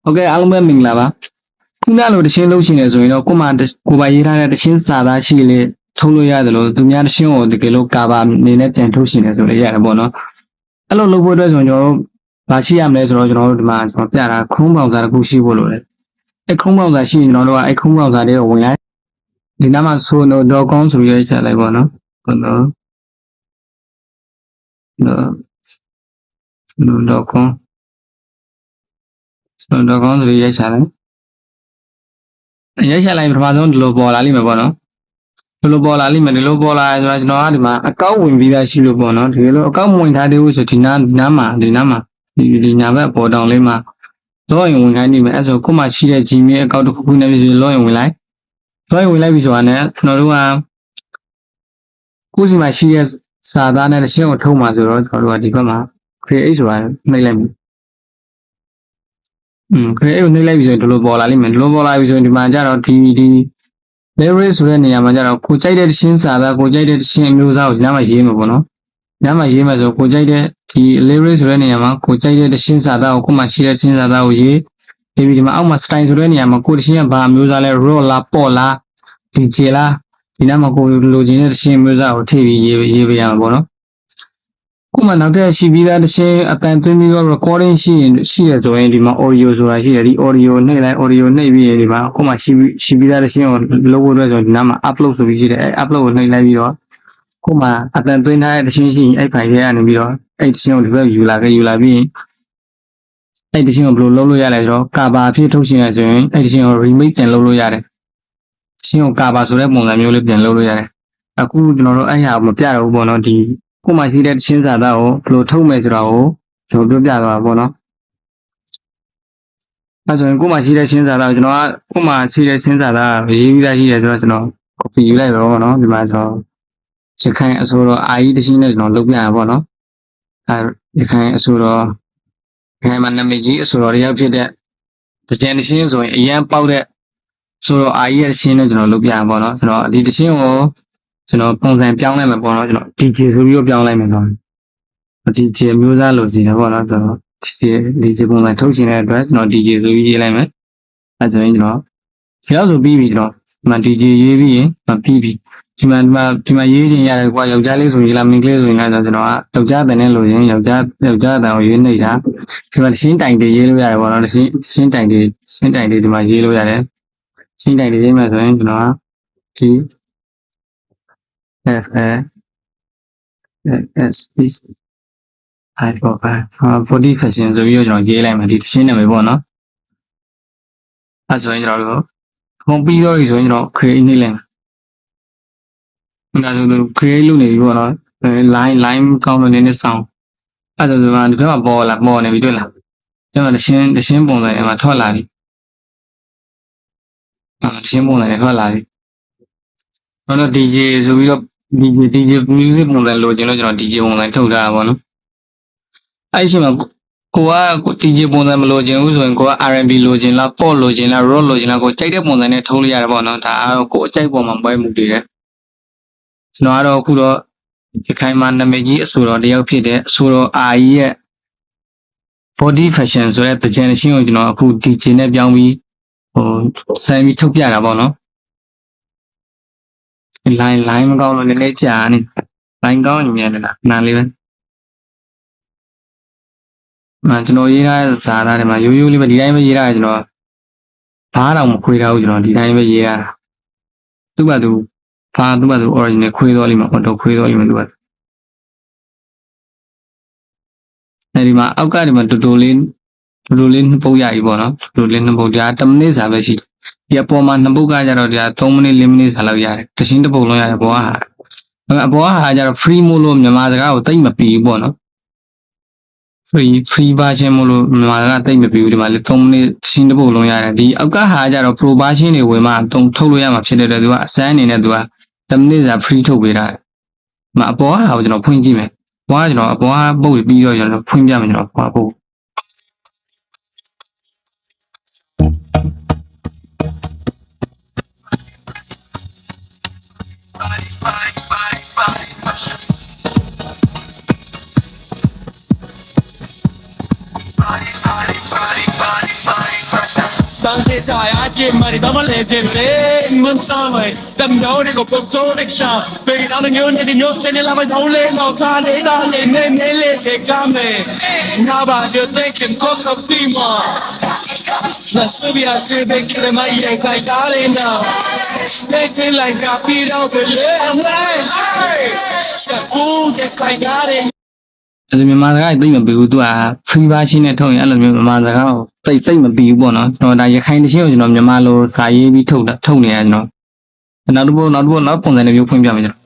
Okay အားလုံးပဲမင်္ဂလာပါခုနလိုတရှင်းလို့ရှိနေဆိုရင်တော့ကိုမှကိုပါရေးထားတဲ့တရှင်းစာသားရှိလေထုတ်လို့ရတယ်လို့သူများတရှင်းကိုတကယ်လို့ကာဘာနေနဲ့ပြန်ထုတ်ရှင်နေဆိုလည်းရတယ်ပေါ့နော်အဲ့လိုလုပ်ဖို့အတွက်ဆိုရင်ကျွန်တော်တို့မရှိရမလဲဆိုတော့ကျွန်တော်တို့ဒီမှာကျွန်တော်ပြတာခုံးပေါင်စာတစ်ခုရှိဖို့လိုတယ်အဲ့ခုံးပေါင်စာရှိရင်ကျွန်တော်တို့ကအဲ့ခုံးပေါင်စာတွေကိုဝင်လိုက်ဒီနားမှာ sono.com ဆိုပြီးရေးချလိုက်ပေါ့နော်ဟုတ်နော် sono.com ဆိုပြီးရေးချလိုက်ရိုက်ချလိုက်ပထမဆုံးဒီလိုပေါ်လာလိမ့်မယ်ပေါ့နော်ဒီလိုပေါ်လာလိမ့်မယ်ဒီလိုပေါ်လာဆိုတော့ကျွန်တော်ကဒီမှာအကောင့်ဝင်ပြီးသားရှိလို့ပေါ့နော်ဒီလိုအကောင့်ဝင်ထားသေးဘူးဆိုဒီနားမှာဒီညာဘက်ပေါ်တောင်လေးမှာလောရင်ဝင်ခိုင်းနေမယ်အဲ့ဆိုကိုမှရှိတဲ့ Gmail အကောင့်တစ်ခုခုနဲ့ပြီးလောရင်ဝင်လိုက်ပြီဆိုတာနဲ့ကျွန်တော်တို့ကကိုယ်စီမှာရှိတဲ့စာသားနဲ့ရှင်းကိုထုတ်မှာဆိုတော့ကျွန်တော်တို့ကဒီဘက်မှာ create ဆိုတာနှိပ်လိုက်ပြီcreate ကိုနှိပ်လိုက်ပြီဆိုရင်ဒီလိုပေါ်လာလိမ့်မယ်ဒီလိုပေါ်လာပြီဆိုရင်ဒီမှာကျတော့ဒီ leverage ဆိုတဲ့နေရာမှာကျတော့ကိုကြိုက်တဲ့ရှင်းစာသားကိုကြိုက်တဲ့ရှင်းအမျိုးအစားကိုဒီနားမှာရေးမှာပေါ့နော်ဒီနားမှာရေးမှာဆိုကိုကြိုက်တဲ့ဒီ leverage ဆိုတဲ့နေရာမှာကိုကြိုက်တဲ့ရှင်းစာသားကိုကိုမှရှိတဲ့ရှင်းစာသားကိုရေးပြီးဒီမှာအောက်မှာ style ဆိုတဲ့နေရာမှာကိုရှင်းကဘာအမျိုးအစားလဲ raw လားပေါ့လား dj လားဒီနားမှာကိုလိုချင်တဲ့ရှင်းအမျိုးအစားကိုထည့်ပြီးရေးပေးရမှာပေါ့နော်ကိုမှနောက်ထပ်ရှိပြီးသားတစ်ရှင်းအတန်သွင်းပြီးတော့ recording ရှိရဆိုရင်ဒီမှာ audio ဆိုတာရှိတယ်ဒီ audio နှိပ်လိုက် audio နှိပ်ပြီးရင်ဒီမှာကိုမှရှိပြီးသားတစ်ရှင်းကိုလုပ်ဖို့အတွက်ဆိုဒီနားမှာ upload ဆိုပြီးရှိတယ်အဲ upload ကိုနှိပ်လိုက်ပြီးတော့ကိုမှအတန်သွင်းထားတဲ့တစ်ရှင်းရှိရင်အဲ့ file ထဲကနေပြီးတော့အဲ့တစ်ရှင်းကိုဒီဘက်ယူလာပြီးရင်အဲ့တစ်ရှင်းကိုဘယ်လိုလုပ်လို့ရလဲဆိုတော့ cover အဖြစ်ထုတ်ရှင်ရဆိုရင်အဲ့တစ်ရှင်းကို remake ပြန်လုပ်လို့ရတယ်ရှင်းကို cover ဆိုတဲ့ပုံစံမျိုးလေးပြန်လုပ်လို့ရတယ်အခုကျွန်တော်တို့အဲ့ဟာမပြတော့ဘူးပေါ့နော်ဒီကိုမှရှိတဲ့ရှင်းစာသားကိုဘယ်လိုထုတ်မယ်ဆိုတာကိုကျွန်တော်ပြောပြသွားတာပေါ့နော်အဲဆိုရင်ကိုမှရှိတဲ့ရှင်းစာသားကိုကျွန်တော်ကကိုမှရှိတဲ့ရှင်းစာသားရေးပြီးသားရှိတယ်ဆိုတော့ကျွန်တော် copy ယူလိုက်ပါပေါ့နော်ဒီမှာဆိုရခိုင်အစိုးရအာကြီးတရှင်းနဲ့ကျွန်တော်လုပ်ပြရပါပေါ့နော်အဲရခိုင်အစိုးရရခိုင်မှာနာမည်ကြီးအစိုးရတယောက်ဖြစ်တဲ့တကြံတရှင်းဆိုရင်အရန်ပေါက်တဲ့ဆိုတော့အာကြီးရဲ့ရှင်းနဲ့ကျွန်တော်လုပ်ပြရပါပေါ့နော်ဆိုတော့ဒီတရှင်းကိုကျွန်တော်ပုံစံပြောင်းလိုက်မယ်ပေါ့နော်ကျွန်တော် DJ ဆိုပြီးတော့ပြောင်းလိုက်မယ်နော် DJ မျိုးစားလို့စီနေပေါ့နော်ကျွန်တော် DJ ပုံစံထုတ်ရှင်တဲ့အတွက်ကျွန်တော် DJ ဆိုပြီးရေးလိုက်မယ်အဲဆိုရင်ကျွန်တော်ဖျောက်ဆိုပြီးပြီကျွန်တော်ဒီမှာ DJ ရေးပြီးရင်ပြီးပြီဒီမှာရေးချင်ရတယ်ကွာယောက်ျားလေးဆိုရင်လားမိန်းကလေးဆိုရင်လားကျွန်တော်ကယောက်ျားတန်နဲ့လို့ရင်ယောက်ျားတန်ကိုရေးနေတာဒီမှာရှင်းတိုင်တွေရေးလို့ရတယ်ပေါ့နော်ရှင်းတိုင်တွေဒီမှာရေးလို့ရတယ်ရှင်းတိုင်တွေရေးမှဆိုရင်ကျွန်တော်ကဒီ 40 fashion ဆိုပြီးတော့ကျွန်တော်ရေးလိုက်မယ်ဒီရှင်းနာမည်ပေါ့နော်အဲဆိုရင်ကျွန်တော်တို့ပုံပြီးတော့ဆိုရင်ကျွန်တော် create နှိပ်လိုက်မယ်ဒါဆိုတော့ create လုပ်နေပြီပေါ့နော် line ကောင်းလို့နည်းနည်းဆောင်အဲဆိုတော့ဒီဘက်မှာပေါ်နေပြီတွေ့လားဒီမှာတရှင်းပုံစံမှာထွက်လာပြီတရှင်းပုံစံနဲ့ထွက်လာပြီတော့ DJ ဆိုပြီးတော့ DJ music ပုံစံလိုချင်လို့ကျွန်တော် DJ ပုံစံထုတ်ထားတာပေါ့နော်အဲ့ဒီမှာကိုက DJ ပုံစံမလိုချင်ဘူးဆိုရင်ကိုက R&B လိုချင်လား pop လိုချင်လား rock လိုချင်လားကိုကြိုက်တဲ့ပုံစံနဲ့ထုတ်လို့ရတယ်ပေါ့နော်ဒါကတော့ကိုအကြိုက်ပုံမှာပွဲမှုတည်တယ်ကျွန်တော်ကတော့အခုတော့ရခိုင်မှာနာမည်ကြီးအဆိုတော်တယောက်ဖြစ်တဲ့အဆိုတော်အာကြီးရဲ့ body fashion ဆိုတဲ့ presentation ကိုကျွန်တော်အခု DJ နဲ့ပြောင်းပြီးစမ်းပြီးထုတ်ပြတာပေါ့နော် line မကောင်းလို့နည်းနည်းကြာနေ line ကောင်းရင်မြန်နေတာနားလေးပဲကျွန်တော်ရေးထားတဲ့စာသားတွေမှာရိုးရိုးလေးပဲဒီတိုင်းပဲရေးထားတယ်ကျွန်တော်ဘာတော့မခွေးထားဘူးကျွန်တော်ဒီတိုင်းပဲရေးရတာသူ့ဘာသူ original ခွေးတော်လေးမှာတော့ခွေးတော်လေးမှာသူကအဲဒီမှာအောက်ကဒီမှာတူတူလေးနှစ်ပုတ်ရပြီပေါ့နော်တူတူလေးနှစ်ပုတ်ဒါ10မိနစ်စာပဲရှိဒီအပေါ်မှာနှစ်ပုတ်ကကြတော့ဒါ3မိနစ်4မိနစ်စာလောက်ရတယ်တရှင်းတစ်ပုတ်လုံးရတယ်အပေါ်ဟာကြတော့ free မို့လို့မြန်မာစကားကိုတိတ်မပြီးဘူးပေါ့နော်free version မို့လို့မြန်မာကတိတ်မပြီးဘူးဒီမှာလေ3မိနစ်ရှင်းတစ်ပုတ်လုံးရတယ်ဒီအောက်ကဟာကြတော့ pro version တွေဝင်မှထုတ်လို့ရမှာဖြစ်တဲ့အတွက်သူကအစမ်းအနေနဲ့သူက10မိနစ်စာ free ထုတ်ပေးတာအပေါ်ဟာကိုကျွန်တော်ဖွင့်ကြည့်မယ်ဘွားကျွန်တော်အပေါ်ဟာပုတ်ပြီးတော့ကျွန်တော်ဖွင့်ပြမယ်ကျွန်တော်ဘွားပုတ်Body, 当街上呀，姐妹，你当我来接飞，你们上位，等有那个不走的上，北上的牛那的牛，全年老板头嘞，老他嘞，那嘞，那那嘞，这干没？哪怕就得跟做个比嘛。那是比还是被给的嘛也该打的呢，被给来个比到的人来，是不也该打的。အဲ့မြန်မာစကားတိတ်မပြီးဘူးသူက free version နဲ့ထုတ်ရင်အဲ့လိုမျိုးမြန်မာစကားကိုတိတ်မပြီးဘူးပေါ့နော်ကျွန်တော်ဒါရခိုင်တချင်းကိုကျွန်တော်မြန်မာလိုစာရေးပြီးထုတ်နေရကျွန်တော်နောက်တစ်ပုတ်နောက်ပုံစံနဲ့မျိုးဖွင့်ပြမယ်ကျွန်တော်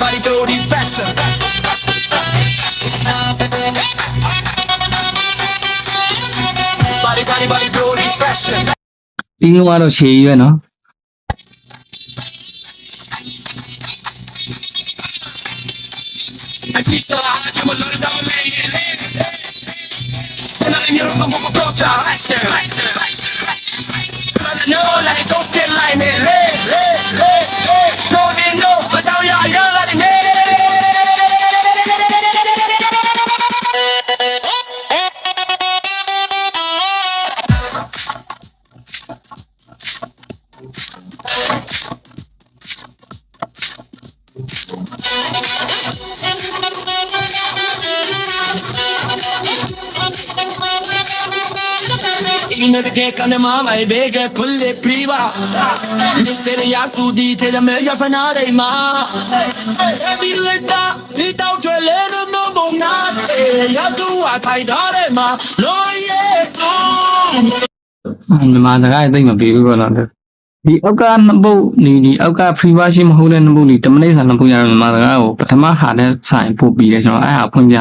Body, dirty fashion. Body, dirty fashion. ဒီလိုကတော့ရှည်ရွယ်နော် I feel so high, I'm a lot of double lady. And I think you're a mother go to action. I know that it don't get like me. Don't you know, but now you're like me. ဒီနေ့ကကနေမမိုင်ဘေကကုလေပရီဘာဒီစရယာစုဒီတဲ့မေရဖနာရိမာတေမီလက်တာဒီတောက်ကျွဲလေနိုဘုံနာတေရတူအထိုင်ထားတယ်မှာလိုရဲတူမြန်မာစကားတိတ်မပြီးဘူးပေါ့နော်ဒီအောက်ကနှစ်ပုတ်ဒီအောက်က free version မဟုတ်တဲ့နှစ်ပုတ်ဒီ10မိနစ်စာနှစ်ပုတ်ရမြန်မာစကားကိုပထမဟာနဲ့ဆိုင်ပို့ပြီးတယ်ကျွန်တော်အဲ့ဟာဖွင့်ပြ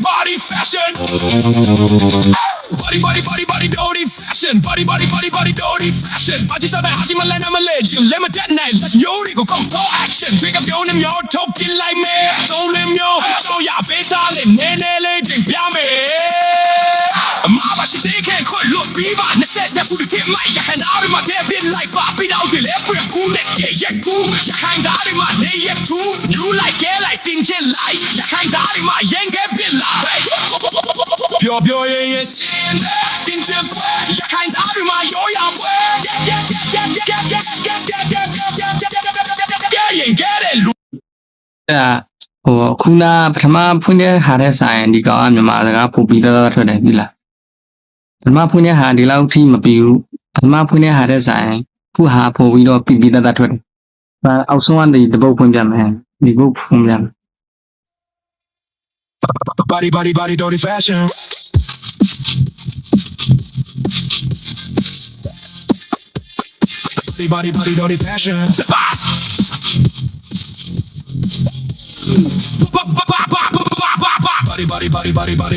Body, fashion. Body, fashion. Body, dirty fashion. Body, dirty fashion. I just said that Haji Malay, I'm a legend. Lemon that night, yo, they go action. Drink up your name, yo, talking like me. Told him, yo, show ya, fatal, nene, drink, yummy. Mama, she think can't quit, look, Biba. And said that food get my yak and out of my dead bit like Bobby down the left with a cool neck, yeah, cool. You can't out of my day, yeah, too. You like it, like things you like. You can't out of my yang get bit like. Pure, yeah, stand there, things you play. You can't out of my yo, yeah, get it. ဟိုခုနပထမဖွင့်တဲ့ဟာတဲ့ဆိုင်ဒီကောင်ကမြန်မာစကားပို့ပြီးတော့ထွက်တယ်ဒီလားပထမဖွင့်တဲ့ဟာဒီလောက်ထိမပြီးဘူးပထမဖွင့်တဲ့ဟာတဲ့ဆိုင်ခုဟာပို့ပြီးတော့ပြီးထွက်တယ်ဒါအောက်ဆုံးကနေတပုတ်ဖွင့်ပြမယ်ဒီပုတ်ဖွင့်ပြမယ် Body, dirty fashion. Body, dirty fashion.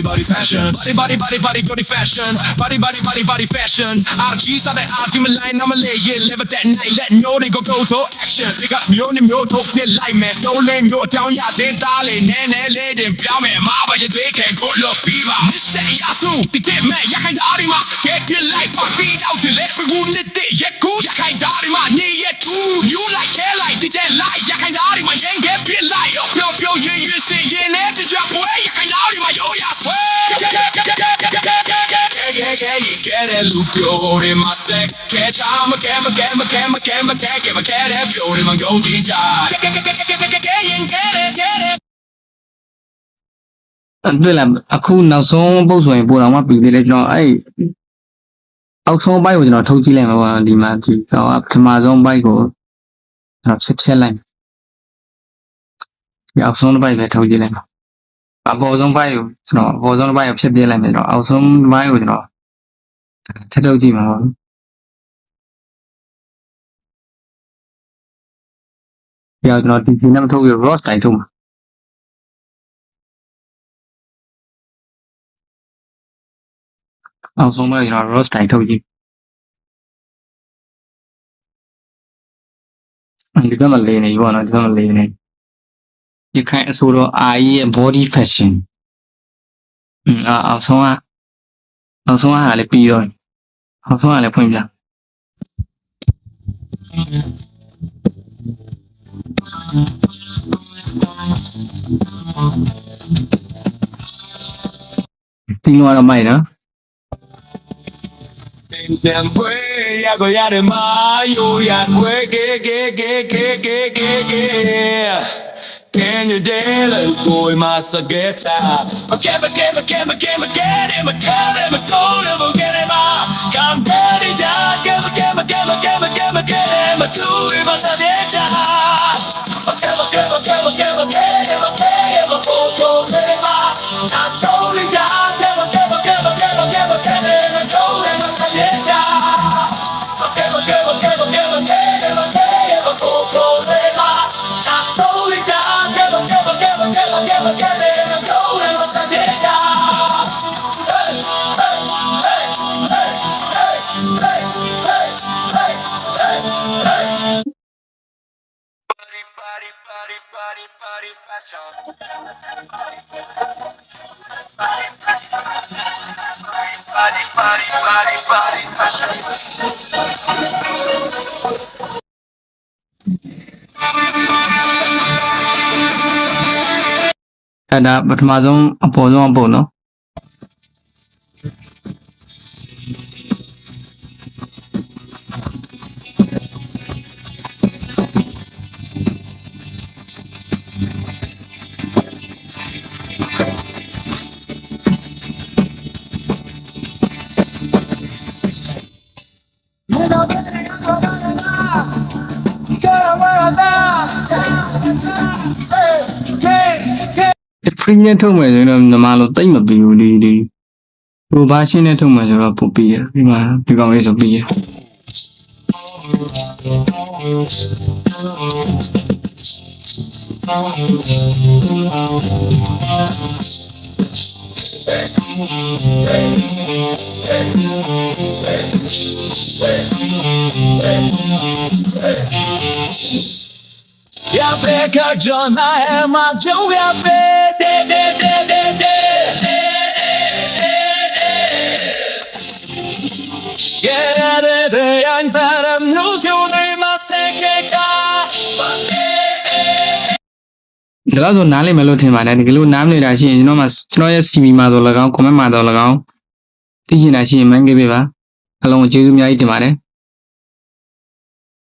Body, fashion. Body, dirty fashion. Body, fashion. RG's are the argument line, I'm a lay, yeah, live it that night. Let know they go to action. They got me on the mute, talk their light, man. Don't let me down, yeah, they darling. Nene, lady, piame, mama, you take it, good luck, beaver. This say, yasu, the get man, ya can't die, ma. Get your light, pop beat out till every wound lit it, yeah, cool. Ya can't die, ma, nee, yeah, too. You like hair, like the jet light, ya can't die, ma, you ain't get bit light. Yo, yeah, you say, yeah, let the drop away, ya can't die, ma, yo, yeah, get it, look, yo, in my sec. Catch, I'm a camera, get my cat, yo, in my go, get it. တွေ့လားအခုနောက်ဆုံးပုတ်ဆိုရင်ပို့တော့မှပြီးသေးတယ်ကျွန်တော်အဲ့အောက်ဆုံးဘိုက်ကိုကျွန်တော်ထုတ်ကြည့်လိုက်မှာပေါ့ဒီမှာဒီကောင်ကပထမဆုံးဘိုက်ကိုကျွန်တော်ဆက်လိုက်ဒီအောက်ဆုံးဘိုက်ပဲထုတ်ကြည့်လိုက်မှာအပေါ်ဆုံးဘိုက်ကိုကျွန်တော်အပေါ်ဆုံးဘိုက်ကိုဖြတ်ပြလိုက်မယ်ကျွန်တော်အောက်ဆုံးဘိုက်ကိုကျွန်တော်ထပ်ထုတ်ကြည့်မှာပေါ့ပြီးတော့ကျွန်တော်ဒီစီနဲ့မထုတ်ပြီး raw style ထုတ်မှာ အောင်ဆုံးတော့ကျွန်တော် roast တိုင်းထုတ်ကြည့်ဒီကမှလေးနေဘောနော်ဒီကမှလေးနေရခိုင်အဆိုတော့အာကြီးရဲ့ body fashion အောင်ဆုံးကလည်းပြီးတော့အောင်ဆုံးကလည်းဖွင့်ပြဒီလိုကတော့မိုက်နော် Siempre hago ya de mayo, ya que. Can you dare let go in my sageta? Okay, but get him, I tell him, I go to forget him. Come daddy, get him, I do it, my sageta. Okay, but get him, I go to forget him. I'm going down, get him, I go to my sageta. Okay, but get him, I go to forget him. I'm going down, get him, I go to my sageta. Party, passion. Party, passion. ဒါပထမဆုံးအပေါ်ဆုံးအပုံနော်ပရီမီယံထုတ်မယ်ဆိုရင်တော့ညီမလိုတိတ်မပြီးဘူးဒီပရိုဘာရှင်းနဲ့ထုတ်မယ်ဆိုတော့ပိုပြီးရဒီမှာဒီကောင်လေးဆိုပြီးရ Ya peka jona hai ma jau ya pe de. Get de yan param nu tyo ne ma se ke ka. ဒါဆိုနားလိမ့်မယ်လို့ထင်ပါတယ်ဒီလိုနားမနေတာရှိရင်ကျွန်တော်ရဲ့ CV မှာတော့၎င်း comment မှာတော့၎င်းသိချင်တာရှိရင် mind ပေးပါအလုံးကျေးဇူးအများကြီးတင်ပါတယ်